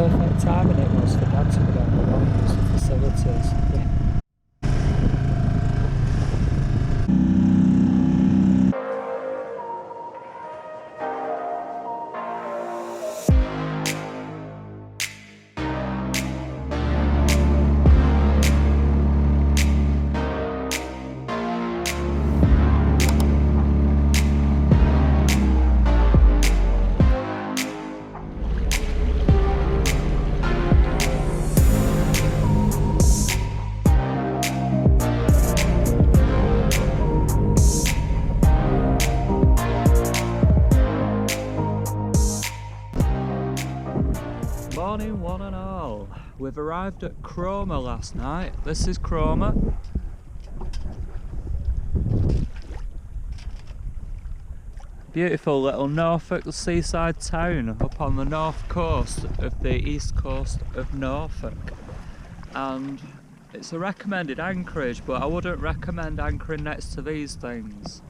perfect timing it was for Dad to go down the road and use the facilities. Yeah. Morning one and all. We've arrived at Cromer last night. This is Cromer. Beautiful little Norfolk seaside town up on the north coast of the east coast of Norfolk. And it's a recommended anchorage, but I wouldn't recommend anchoring next to these things.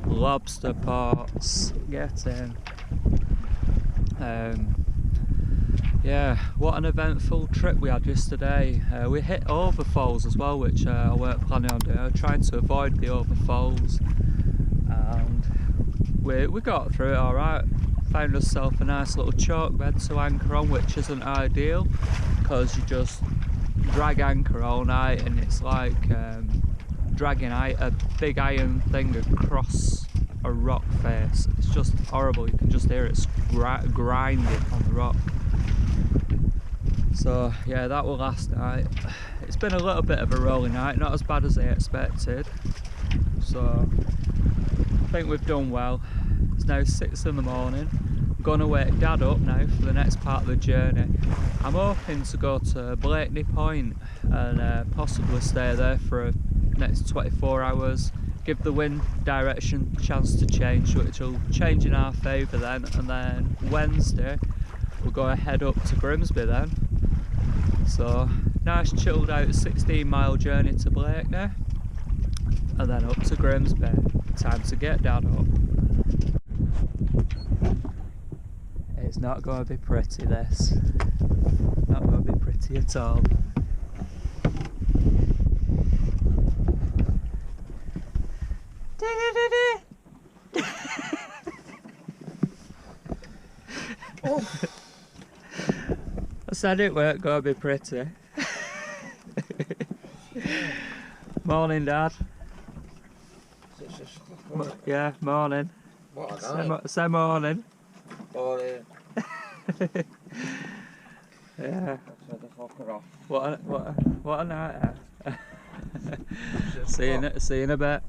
Lobster pots, get in. Yeah, what an eventful trip we had yesterday. We hit overfalls as well, which I weren't planning on doing. I was trying to avoid the overfalls, and we got through it alright. Found ourselves a nice little chalk bed to anchor on, which isn't ideal because you just drag anchor all night, and it's like dragging a big iron thing across a rock face. It's just horrible. You can just hear it grinding on the rock. So yeah, that was last night. It's been a little bit of a rolling night, not as bad as I expected. So I think we've done well. It's now 6 in the morning. I'm going to wake Dad up now for the next part of the journey. I'm hoping to go to Blakeney Point and possibly stay there for the next 24 hours. Give the wind direction a chance to change, which will change in our favour then, and then Wednesday we'll go ahead up to Grimsby then. So nice chilled out 16-mile journey to Blakeney, and then up to Grimsby. Time to get Dad up. It's not going to be pretty, this. Not going to be pretty at all. I said it weren't going to be pretty. Morning, Dad. Yeah, morning. What a night. Say morning. Morning. Yeah. Shut the fucker off. What a night. See you in a bit.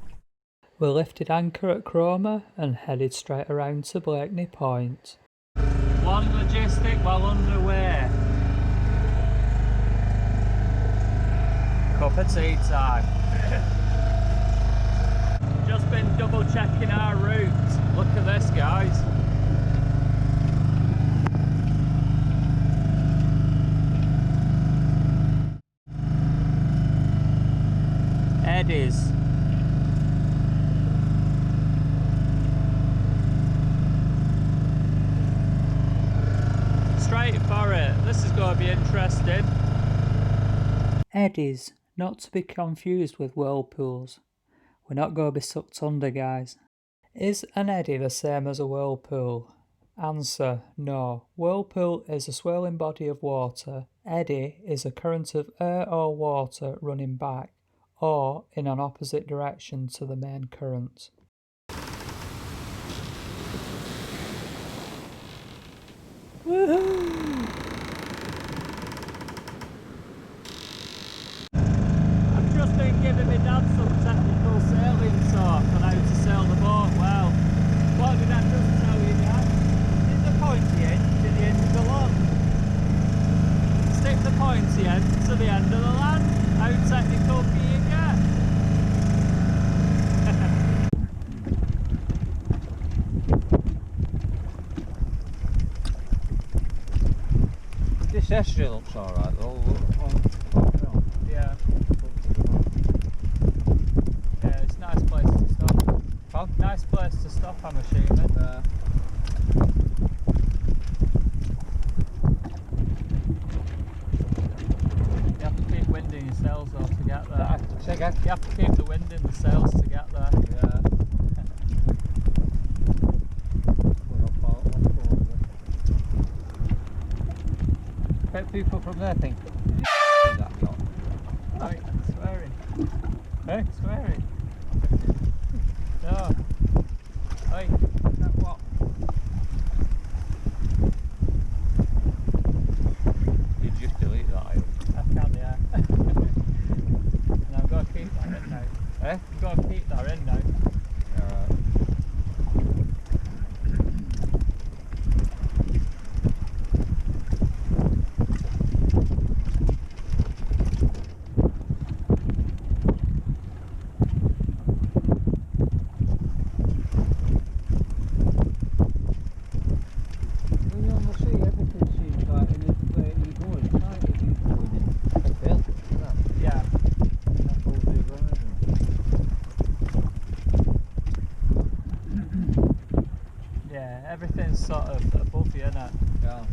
We lifted anchor at Cromer and headed straight around to Blakeney Point. One logistic well underway. Cup of tea time. Just been double checking our route. Look at this, guys. Eddies. Straight for it. This is going to be interesting. Eddies, not to be confused with whirlpools. We're not going to be sucked under, guys. Is an eddy the same as a whirlpool? Answer, no. Whirlpool is a swirling body of water. Eddy is a current of air or water running back, or in an opposite direction to the main current. Woohoo! I've just been giving my dad some technical sailing talk on how to sail the boat well. What did that just tell you, Dad? Is the pointy end to the end of the land? Stick the pointy end to the end of the land. How technical can you get? This estuary looks alright though. Yeah. Yeah, it's a nice place to stop. though to get there. Say again? You have to keep the wind in the sails to get there. Yeah. Bet people from there think is that yacht? Right, swearing. Eh? Swearing. No. Oi. That what? You just delete that, I hope. I can, yeah. And I've got to keep that in now. Eh? I've got to keep that in now. Everything's sort of above you, innit? Yeah.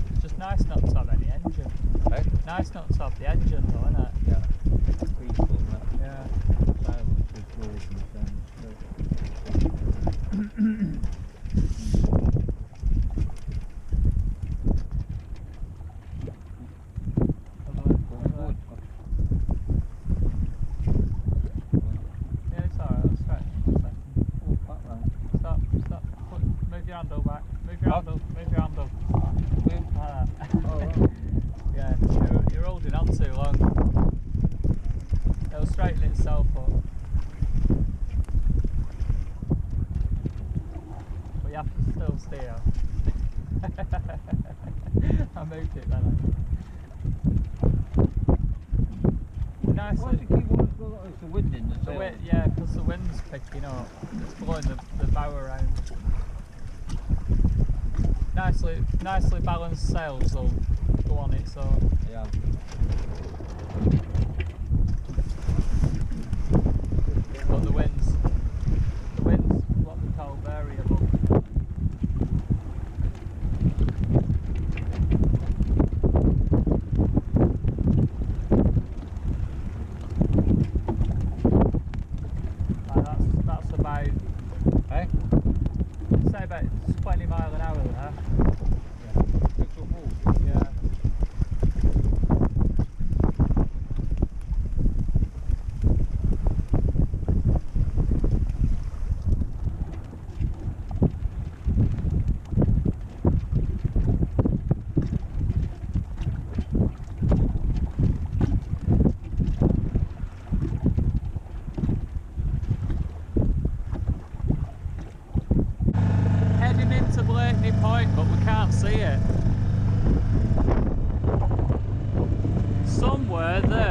It's just nice not to have any engine. Eh? Nice not to have the engine though, innit? Yeah. Peaceful, isn't it? Yeah. Silence is golden sound. Yeah, it's alright, I'll stretch for a second. Stop, stop. Move your handle back. Move your handle. Move your handle. Yeah, you're holding on too long. It'll straighten itself up. But you have to still steer. I moved it then. Nicely. Why do you keep wanting to go like it's the wind in the sail? Yeah, because the wind's picking up. It's blowing the bow around. Nicely balanced sails will go on it, so. Yeah. But the wind's what we call variable. That's about, say about 20 mile an hour there. Yeah. Heading into Blakeney Point, but we can't see it. Somewhere there